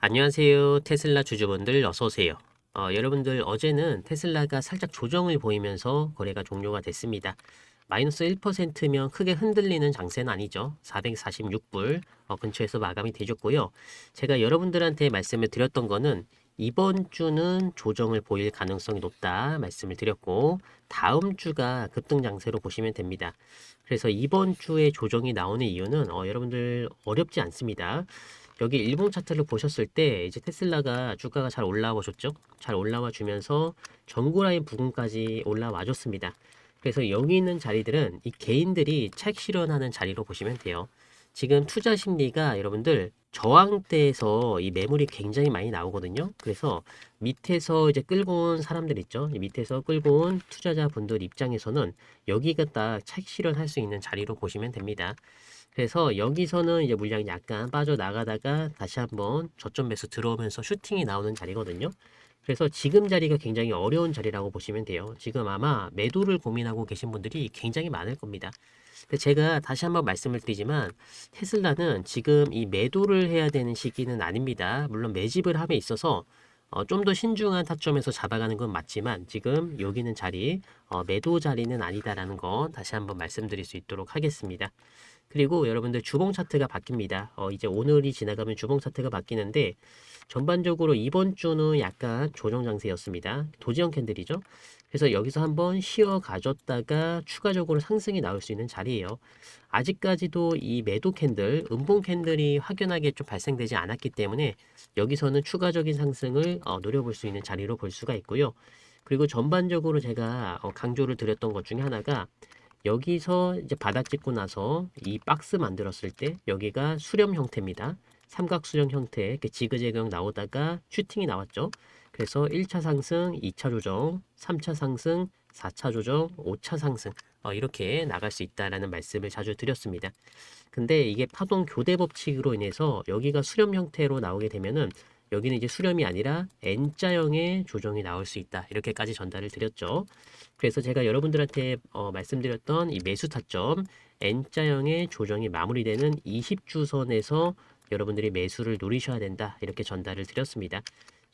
안녕하세요. 테슬라 주주분들 어서 오세요. 여러분들 어제는 테슬라가 살짝 조정을 보이면서 거래가 종료가 됐습니다. 마이너스 1%면 크게 흔들리는 장세는 아니죠. 446불 근처에서 마감이 되셨고요. 제가 여러분들한테 말씀을 드렸던 거는 이번 주는 조정을 보일 가능성이 높다 말씀을 드렸고 다음 주가 급등 장세로 보시면 됩니다. 그래서 이번 주에 조정이 나오는 이유는 여러분들 어렵지 않습니다. 여기 일봉 차트를 보셨을 때 이제 테슬라가 주가가 잘 올라와 줬죠. 잘 올라와 주면서 전고 라인 부근까지 올라와 줬습니다. 그래서 여기 있는 자리들은 이 개인들이 차익 실현하는 자리로 보시면 돼요. 지금 투자 심리가 여러분들 저항대에서 이 매물이 굉장히 많이 나오거든요. 그래서 밑에서 이제 끌고 온 사람들 있죠. 이 밑에서 끌고 온 투자자분들 입장에서는 여기가 딱 차익 실현할 수 있는 자리로 보시면 됩니다. 그래서 여기서는 이제 물량이 약간 빠져나가다가 다시 한번 저점 매수 들어오면서 슈팅이 나오는 자리거든요. 그래서 지금 자리가 굉장히 어려운 자리라고 보시면 돼요. 지금 아마 매도를 고민하고 계신 분들이 굉장히 많을 겁니다. 근데 제가 다시 한번 말씀을 드리지만 테슬라는 지금 이 매도를 해야 되는 시기는 아닙니다. 물론 매집을 함에 있어서 좀 더 신중한 타점에서 잡아가는 건 맞지만 지금 여기는 자리 매도 자리는 아니다라는 거 다시 한번 말씀드릴 수 있도록 하겠습니다. 그리고 여러분들 주봉 차트가 바뀝니다. 이제 오늘이 지나가면 주봉 차트가 바뀌는데 전반적으로 이번 주는 약간 조정 장세였습니다. 도지형 캔들이죠. 그래서 여기서 한번 쉬어 가졌다가 추가적으로 상승이 나올 수 있는 자리예요. 아직까지도 이 매도 캔들, 음봉 캔들이 확연하게 좀 발생되지 않았기 때문에 여기서는 추가적인 상승을 노려볼 수 있는 자리로 볼 수가 있고요. 그리고 전반적으로 제가 강조를 드렸던 것 중에 하나가 여기서 이제 바닥 찍고 나서 이 박스 만들었을 때 여기가 수렴 형태입니다. 삼각 수렴 형태 이렇게 지그재그 나오다가 슈팅이 나왔죠. 그래서 1차 상승, 2차 조정, 3차 상승, 4차 조정, 5차 상승 이렇게 나갈 수 있다라는 말씀을 자주 드렸습니다. 근데 이게 파동 교대 법칙으로 인해서 여기가 수렴 형태로 나오게 되면은 여기는 이제 수렴이 아니라 N자형의 조정이 나올 수 있다. 이렇게까지 전달을 드렸죠. 그래서 제가 여러분들한테 말씀드렸던 이 매수 타점 N자형의 조정이 마무리되는 20주선에서 여러분들이 매수를 노리셔야 된다. 이렇게 전달을 드렸습니다.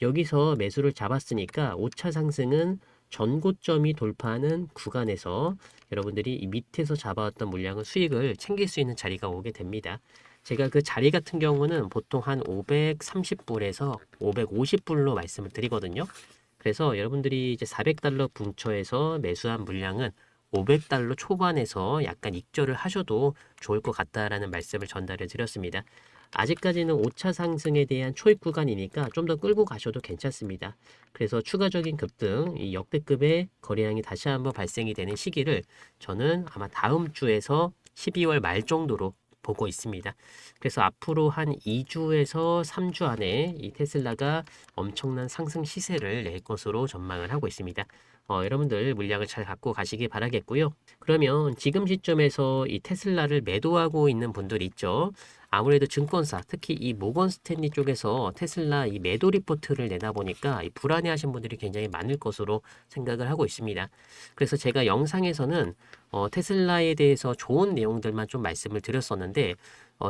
여기서 매수를 잡았으니까 5차 상승은 전고점이 돌파하는 구간에서 여러분들이 이 밑에서 잡아왔던 물량을 수익을 챙길 수 있는 자리가 오게 됩니다. 제가 그 자리 같은 경우는 보통 한 530불에서 550불로 말씀을 드리거든요. 그래서 여러분들이 이제 400달러 근처에서 매수한 물량은 500달러 초반에서 약간 익절을 하셔도 좋을 것 같다라는 말씀을 전달해 드렸습니다. 아직까지는 5차 상승에 대한 초입 구간이니까 좀 더 끌고 가셔도 괜찮습니다. 그래서 추가적인 급등, 이 역대급의 거래량이 다시 한번 발생이 되는 시기를 저는 아마 다음 주에서 12월 말 정도로 보고 있습니다. 그래서 앞으로 한 2주에서 3주 안에 이 테슬라가 엄청난 상승 시세를 낼 것으로 전망을 하고 있습니다. 여러분들 물량을 잘 갖고 가시기 바라겠고요. 그러면 지금 시점에서 이 테슬라를 매도하고 있는 분들 있죠. 아무래도 증권사, 특히 이 모건 스탠리 쪽에서 테슬라 이 매도 리포트를 내다 보니까 이 불안해하신 분들이 굉장히 많을 것으로 생각을 하고 있습니다. 그래서 제가 영상에서는 테슬라에 대해서 좋은 내용들만 좀 말씀을 드렸었는데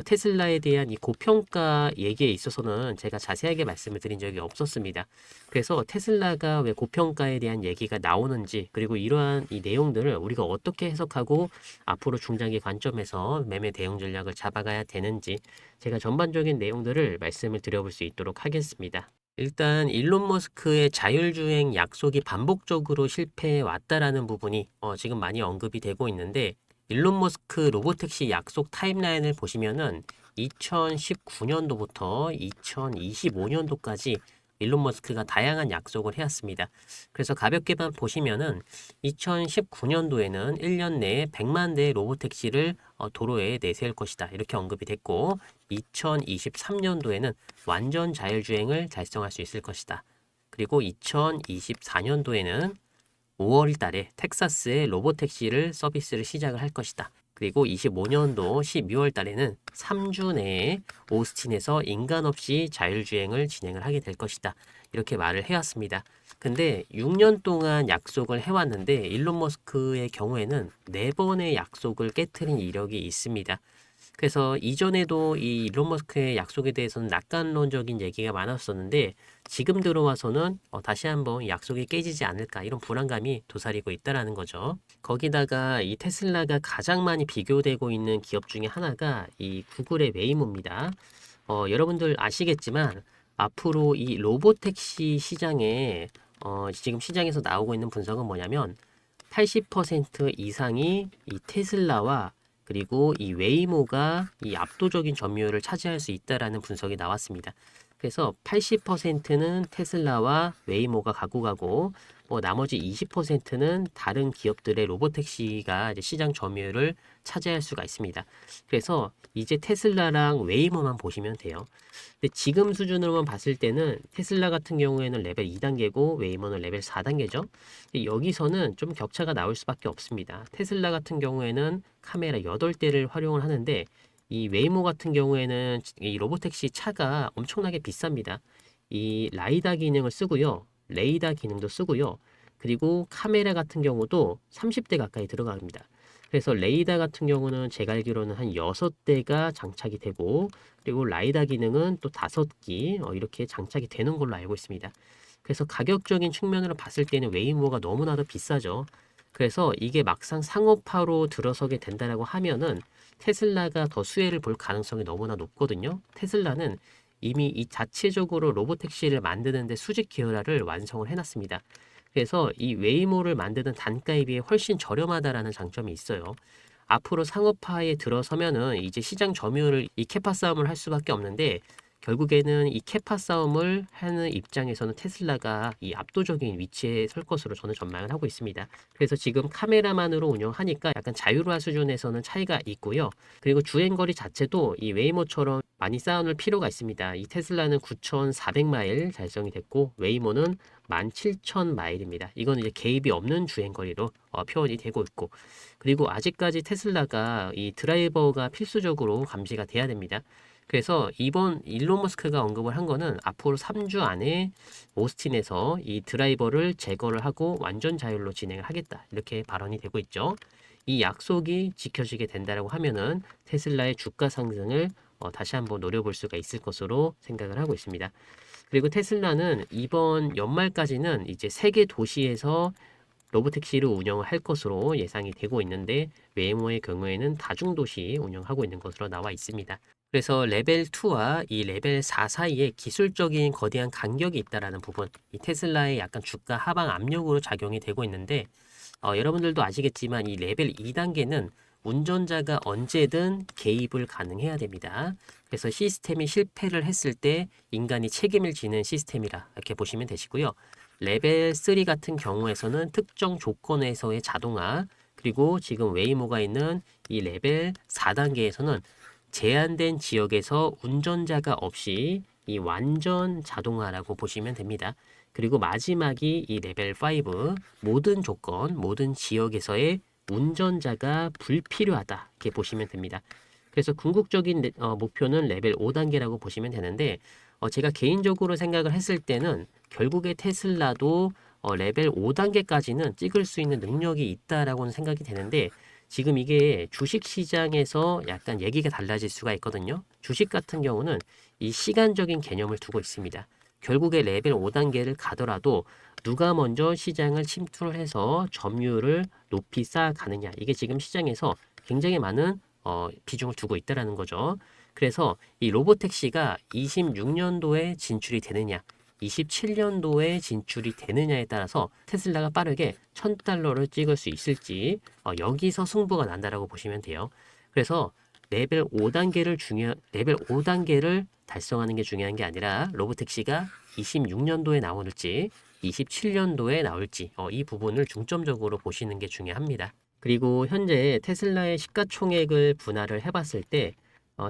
테슬라에 대한 이 고평가 얘기에 있어서는 제가 자세하게 말씀을 드린 적이 없었습니다. 그래서 테슬라가 왜 고평가에 대한 얘기가 나오는지 그리고 이러한 이 내용들을 우리가 어떻게 해석하고 앞으로 중장기 관점에서 매매 대응 전략을 잡아가야 되는지 제가 전반적인 내용들을 말씀을 드려볼 수 있도록 하겠습니다. 일단 일론 머스크의 자율주행 약속이 반복적으로 실패해 왔다라는 부분이 지금 많이 언급이 되고 있는데 일론 머스크 로보택시 약속 타임라인을 보시면은 2019년도부터 2025년도까지 일론 머스크가 다양한 약속을 해왔습니다. 그래서 가볍게만 보시면은 2019년도에는 1년 내에 100만 대의 로보택시를 도로에 내세울 것이다. 이렇게 언급이 됐고 2023년도에는 완전 자율주행을 달성할 수 있을 것이다. 그리고 2024년도에는 5월 달에 텍사스에 로보택시를 서비스를 시작을 할 것이다. 그리고 25년도 12월 달에는 3주 내에 오스틴에서 인간 없이 자율주행을 진행을 하게 될 것이다. 이렇게 말을 해왔습니다. 근데 6년 동안 약속을 해왔는데 일론 머스크의 경우에는 4번의 약속을 깨트린 이력이 있습니다. 그래서 이전에도 이 일론 머스크의 약속에 대해서는 낙관론적인 얘기가 많았었는데 지금 들어와서는 다시 한번 이 약속이 깨지지 않을까 이런 불안감이 도사리고 있다라는 거죠. 거기다가 이 테슬라가 가장 많이 비교되고 있는 기업 중에 하나가 이 구글의 웨이모입니다. 여러분들 아시겠지만 앞으로 이 로보택시 시장에 지금 시장에서 나오고 있는 분석은 뭐냐면 80% 이상이 이 테슬라와 그리고 이 웨이모가 이 압도적인 점유율을 차지할 수 있다라는 분석이 나왔습니다. 그래서 80%는 테슬라와 웨이모가 갖고 가고 나머지 20%는 다른 기업들의 로보택시가 이제 시장 점유율을 차지할 수가 있습니다. 그래서 이제 테슬라랑 웨이모만 보시면 돼요. 근데 지금 수준으로만 봤을 때는 테슬라 같은 경우에는 레벨 2단계고 웨이모는 레벨 4단계죠. 여기서는 좀 격차가 나올 수밖에 없습니다. 테슬라 같은 경우에는 카메라 8대를 활용을 하는데 이 웨이모 같은 경우에는 이 로보택시 차가 엄청나게 비쌉니다. 이 라이다 기능을 쓰고요. 레이더 기능도 쓰고요. 그리고 카메라 같은 경우도 30대 가까이 들어갑니다. 그래서 레이더 같은 경우는 제가 알기로는 한 6대가 장착이 되고 그리고 라이다 기능은 또 5기 이렇게 장착이 되는 걸로 알고 있습니다. 그래서 가격적인 측면으로 봤을 때는 웨이모가 너무나도 비싸죠. 그래서 이게 막상 상업화로 들어서게 된다라고 하면은 테슬라가 더 수혜를 볼 가능성이 너무나 높거든요. 테슬라는 이미 이 자체적으로 로보택시를 만드는데 수직 기어라를 완성을 해놨습니다. 그래서 이 웨이모를 만드는 단가에 비해 훨씬 저렴하다라는 장점이 있어요. 앞으로 상업화에 들어서면은 이제 시장 점유율을 이 캐파 싸움을 할 수밖에 없는데 결국에는 이 캐파 싸움을 하는 입장에서는 테슬라가 이 압도적인 위치에 설 것으로 저는 전망을 하고 있습니다. 그래서 지금 카메라만으로 운영하니까 약간 자유화 수준에서는 차이가 있고요. 그리고 주행거리 자체도 이 웨이모처럼 많이 쌓아놓을 필요가 있습니다. 이 테슬라는 9,400마일 달성이 됐고 웨이모는 17,000마일입니다. 이거는 이제 개입이 없는 주행거리로 표현이 되고 있고 그리고 아직까지 테슬라가 이 드라이버가 필수적으로 감지가 돼야 됩니다. 그래서 이번 일론 머스크가 언급을 한 거는 앞으로 3주 안에 오스틴에서 이 드라이버를 제거를 하고 완전 자율로 진행을 하겠다. 이렇게 발언이 되고 있죠. 이 약속이 지켜지게 된다라고 하면은 테슬라의 주가 상승을 다시 한번 노려볼 수가 있을 것으로 생각을 하고 있습니다. 그리고 테슬라는 이번 연말까지는 이제 세계 도시에서 로보택시를 운영을 할 것으로 예상이 되고 있는데 웨이모의 경우에는 다중도시 운영하고 있는 것으로 나와 있습니다. 그래서 레벨 2와 이 레벨 4 사이에 기술적인 거대한 간격이 있다라는 부분, 이 테슬라의 약간 주가 하방 압력으로 작용이 되고 있는데 여러분들도 아시겠지만 이 레벨 2단계는 운전자가 언제든 개입을 가능해야 됩니다. 그래서 시스템이 실패를 했을 때 인간이 책임을 지는 시스템이라 이렇게 보시면 되시고요. 레벨 3 같은 경우에서는 특정 조건에서의 자동화, 그리고 지금 웨이모가 있는 이 레벨 4단계에서는 제한된 지역에서 운전자가 없이 이 완전 자동화라고 보시면 됩니다. 그리고 마지막이 이 레벨 5, 모든 조건, 모든 지역에서의 운전자가 불필요하다. 이렇게 보시면 됩니다. 그래서 궁극적인 목표는 레벨 5단계라고 보시면 되는데 제가 개인적으로 생각을 했을 때는 결국에 테슬라도 레벨 5단계까지는 찍을 수 있는 능력이 있다라고는 생각이 되는데 지금 이게 주식 시장에서 약간 얘기가 달라질 수가 있거든요. 주식 같은 경우는 이 시간적인 개념을 두고 있습니다. 결국에 레벨 5단계를 가더라도 누가 먼저 시장을 침투를 해서 점유율을 높이 쌓아가느냐. 이게 지금 시장에서 굉장히 많은 비중을 두고 있다라는 거죠. 그래서 이 로보택시가 26년도에 진출이 되느냐, 27년도에 진출이 되느냐에 따라서 테슬라가 빠르게 1000달러를 찍을 수 있을지 여기서 승부가 난다라고 보시면 돼요. 그래서 레벨 5단계를 달성하는 게 중요한 게 아니라 로보택시가 26년도에 나올지 27년도에 나올지 이 부분을 중점적으로 보시는 게 중요합니다. 그리고 현재 테슬라의 시가총액을 분할을 해봤을 때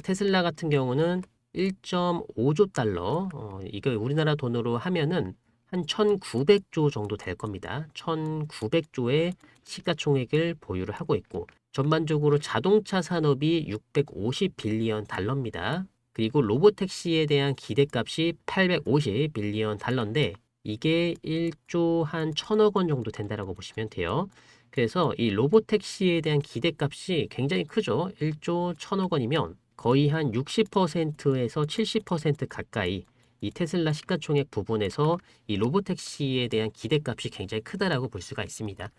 테슬라 같은 경우는 1.5조 달러, 이거 우리나라 돈으로 하면은 한 1900조 정도 될 겁니다. 1900조의 시가총액을 보유를 하고 있고 전반적으로 자동차 산업이 650 빌리언 달러입니다. 그리고 로보택시에 대한 기대값이 850 빌리언 달러인데 이게 1조 한 1000억 원 정도 된다라고 보시면 돼요. 그래서 이 로보택시에 대한 기대값이 굉장히 크죠. 1조 1000억 원이면 거의 한 60%에서 70% 가까이 이 테슬라 시가총액 부분에서 이 로보택시에 대한 기대값이 굉장히 크다라고 볼 수가 있습니다.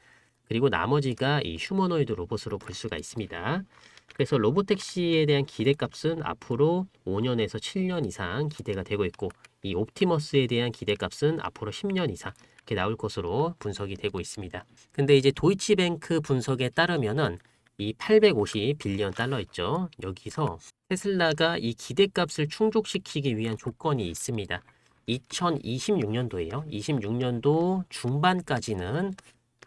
그리고 나머지가 이 휴머노이드 로봇으로 볼 수가 있습니다. 그래서 로보택시에 대한 기대값은 앞으로 5년에서 7년 이상 기대가 되고 있고, 이 옵티머스에 대한 기대값은 앞으로 10년 이상 이렇게 나올 것으로 분석이 되고 있습니다. 근데 이제 도이치뱅크 분석에 따르면은 이 850 빌리언 달러 있죠. 여기서 테슬라가 이 기대값을 충족시키기 위한 조건이 있습니다. 2026년도에요. 26년도 중반까지는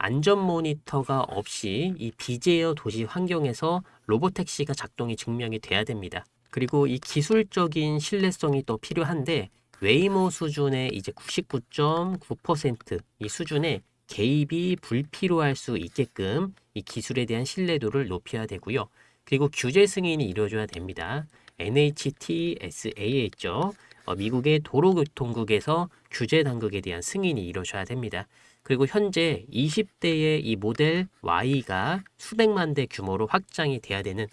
안전 모니터가 없이 이 비제어 도시 환경에서 로보택시가 작동이 증명이 돼야 됩니다. 그리고 이 기술적인 신뢰성이 또 필요한데, 웨이모 수준의 이제 99.9%이 수준의 개입이 불필요할 수 있게끔 이 기술에 대한 신뢰도를 높여야 되고요. 그리고 규제 승인이 이루어져야 됩니다. NHTSA에 있죠. 미국의 도로교통국에서 규제 당국에 대한 승인이 이루어져야 됩니다. 그리고 현재 20대의 이 모델 Y가 수백만 대 규모로 확장이 돼야 되는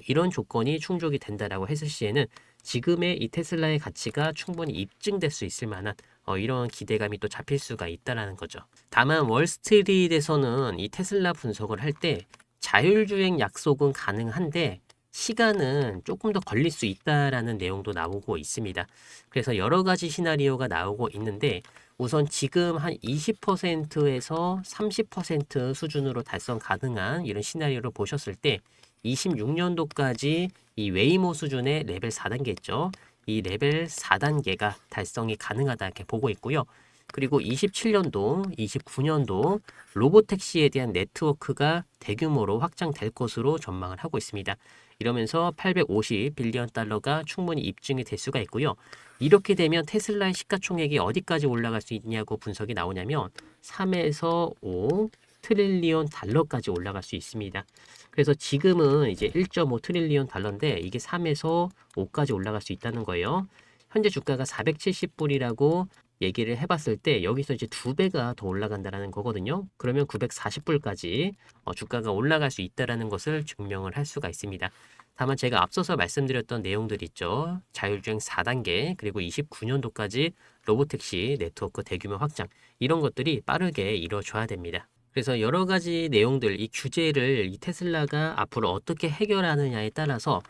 이런 조건이 충족이 된다라고 했을 시에는 지금의 이 테슬라의 가치가 충분히 입증될 수 있을 만한 이런 기대감이 또 잡힐 수가 있다라는 거죠. 다만 월스트리트에서는 이 테슬라 분석을 할 때 자율주행 약속은 가능한데 시간은 조금 더 걸릴 수 있다라는 내용도 나오고 있습니다. 그래서 여러 가지 시나리오가 나오고 있는데, 우선 지금 한 20%에서 30% 수준으로 달성 가능한 이런 시나리오를 보셨을 때 26년도까지 이 웨이모 수준의 레벨 4단계 있죠. 이 레벨 4단계가 달성이 가능하다 이렇게 보고 있고요. 그리고 27년도, 29년도 로보택시에 대한 네트워크가 대규모로 확장될 것으로 전망을 하고 있습니다. 이러면서 850 빌리언 달러가 충분히 입증이 될 수가 있고요. 이렇게 되면 테슬라의 시가총액이 어디까지 올라갈 수 있냐고 분석이 나오냐면 3에서 5 트릴리언 달러까지 올라갈 수 있습니다. 그래서 지금은 이제 1.5 트릴리언 달러인데 이게 3에서 5까지 올라갈 수 있다는 거예요. 현재 주가가 470불이라고 얘기를 해봤을 때 여기서 이제 2배가 더 올라간다는 거거든요. 그러면 940불까지 주가가 올라갈 수 있다는 것을 증명을 할 수가 있습니다. 다만 제가 앞서서 말씀드렸던 내용들 있죠. 자율주행 4단계 그리고 29년도까지 로보택시 네트워크 대규모 확장, 이런 것들이 빠르게 이루어져야 됩니다. 그래서 여러 가지 내용들, 이 규제를 이 테슬라가 앞으로 어떻게 해결하느냐에 따라서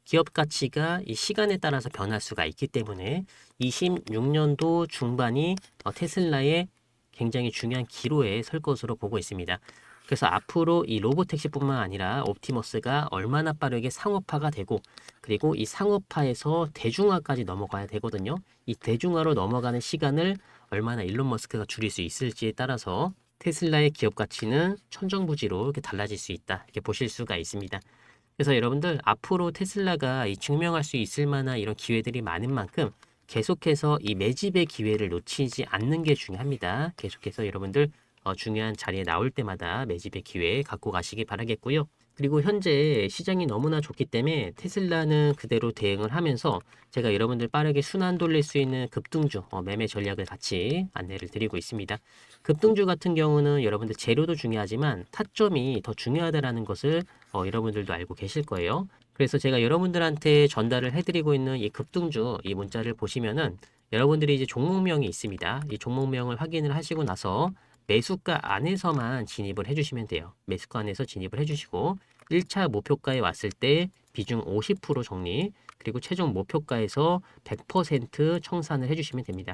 기업 가치가 이 시간에 따라서 변할 수가 있기 때문에 26년도 중반이 테슬라의 굉장히 중요한 기로에 설 것으로 보고 있습니다. 그래서 앞으로 이 로보택시뿐만 아니라 옵티머스가 얼마나 빠르게 상업화가 되고, 그리고 이 상업화에서 대중화까지 넘어가야 되거든요. 이 대중화로 넘어가는 시간을 얼마나 일론 머스크가 줄일 수 있을지에 따라서 테슬라의 기업 가치는 천정부지로 이렇게 달라질 수 있다, 이렇게 보실 수가 있습니다. 그래서 여러분들 앞으로 테슬라가 이 증명할 수 있을 만한 이런 기회들이 많은 만큼 계속해서 이 매집의 기회를 놓치지 않는 게 중요합니다. 계속해서 여러분들 중요한 자리에 나올 때마다 매집의 기회 갖고 가시기 바라겠고요. 그리고 현재 시장이 너무나 좋기 때문에 테슬라는 그대로 대응을 하면서 제가 여러분들 빠르게 순환 돌릴 수 있는 급등주 매매 전략을 같이 안내를 드리고 있습니다. 급등주 같은 경우는 여러분들 재료도 중요하지만 타점이 더 중요하다는 것을 여러분들도 알고 계실 거예요. 그래서 제가 여러분들한테 전달을 해드리고 있는 이 급등주 이 문자를 보시면은 여러분들이 이제 종목명이 있습니다. 이 종목명을 확인을 하시고 나서 매수가 안에서만 진입을 해주시면 돼요. 매수가 안에서 진입을 해주시고 1차 목표가에 왔을 때 비중 50% 정리, 그리고 최종 목표가에서 100% 청산을 해주시면 됩니다.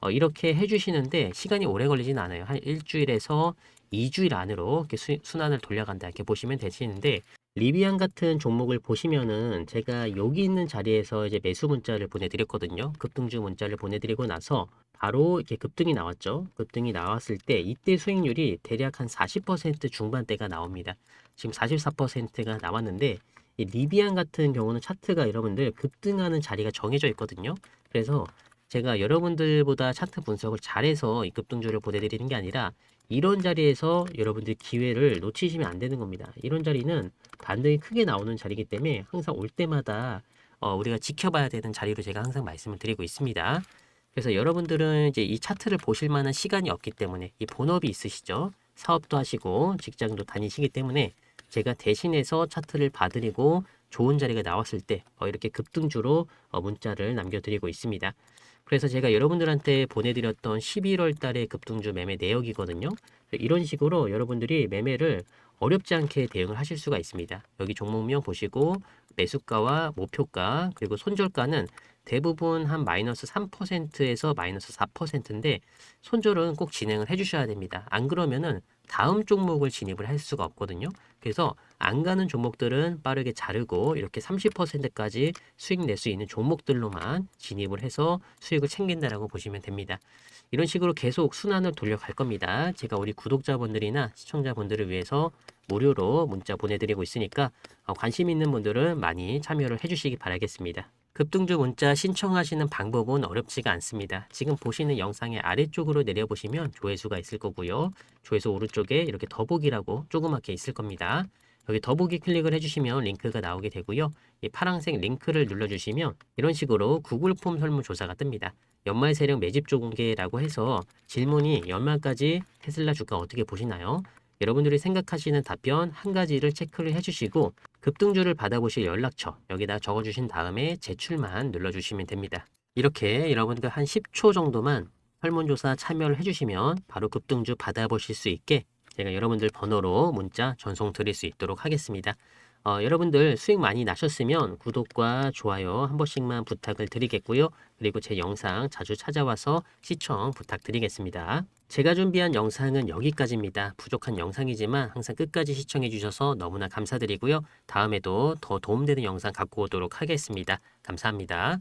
이렇게 해주시는데 시간이 오래 걸리진 않아요. 한 일주일에서 2주일 안으로 이렇게 순환을 돌려간다 이렇게 보시면 되시는데, 리비안 같은 종목을 보시면은 제가 여기 있는 자리에서 이제 매수 문자를 보내드렸거든요. 급등주 문자를 보내드리고 나서 바로 이렇게 급등이 나왔죠. 급등이 나왔을 때 이때 수익률이 대략 한 40% 중반대가 나옵니다. 지금 44%가 나왔는데, 이 리비안 같은 경우는 차트가 여러분들 급등하는 자리가 정해져 있거든요. 그래서 제가 여러분들보다 차트 분석을 잘해서 이 급등주를 보내드리는 게 아니라 이런 자리에서 여러분들 기회를 놓치시면 안 되는 겁니다. 이런 자리는 반등이 크게 나오는 자리이기 때문에 항상 올 때마다 우리가 지켜봐야 되는 자리로 제가 항상 말씀을 드리고 있습니다. 그래서 여러분들은 이제 이 차트를 보실 만한 시간이 없기 때문에, 이 본업이 있으시죠? 사업도 하시고 직장도 다니시기 때문에 제가 대신해서 차트를 봐드리고 좋은 자리가 나왔을 때 이렇게 급등주로 문자를 남겨드리고 있습니다. 그래서 제가 여러분들한테 보내드렸던 11월 달의 급등주 매매 내역이거든요. 이런 식으로 여러분들이 매매를 어렵지 않게 대응을 하실 수가 있습니다. 여기 종목명 보시고 매수가와 목표가 그리고 손절가는 대부분 한 마이너스 3%에서 마이너스 4%인데 손절은 꼭 진행을 해주셔야 됩니다. 안 그러면은 다음 종목을 진입을 할 수가 없거든요. 그래서 안 가는 종목들은 빠르게 자르고 이렇게 30%까지 수익 낼 수 있는 종목들로만 진입을 해서 수익을 챙긴다라고 보시면 됩니다. 이런 식으로 계속 순환을 돌려갈 겁니다. 제가 우리 구독자분들이나 시청자분들을 위해서 무료로 문자 보내드리고 있으니까 관심 있는 분들은 많이 참여를 해주시기 바라겠습니다. 급등주 문자 신청하시는 방법은 어렵지가 않습니다. 지금 보시는 영상의 아래쪽으로 내려보시면 조회수가 있을 거고요. 조회수 오른쪽에 이렇게 더보기라고 조그맣게 있을 겁니다. 여기 더보기 클릭을 해주시면 링크가 나오게 되고요. 이 파란색 링크를 눌러주시면 이런 식으로 구글 폼 설문조사가 뜹니다. 연말 세력 매집주 공개라고 해서 질문이 연말까지 테슬라 주가 어떻게 보시나요? 여러분들이 생각하시는 답변 한 가지를 체크를 해주시고 급등주를 받아보실 연락처 여기다 적어주신 다음에 제출만 눌러주시면 됩니다. 이렇게 여러분들 한 10초 정도만 설문조사 참여를 해주시면 바로 급등주 받아보실 수 있게 제가 여러분들 번호로 문자 전송 드릴 수 있도록 하겠습니다. 여러분들 수익 많이 나셨으면 구독과 좋아요 한 번씩만 부탁을 드리겠고요. 그리고 제 영상 자주 찾아와서 시청 부탁드리겠습니다. 제가 준비한 영상은 여기까지입니다. 부족한 영상이지만 항상 끝까지 시청해 주셔서 너무나 감사드리고요. 다음에도 더 도움되는 영상 갖고 오도록 하겠습니다. 감사합니다.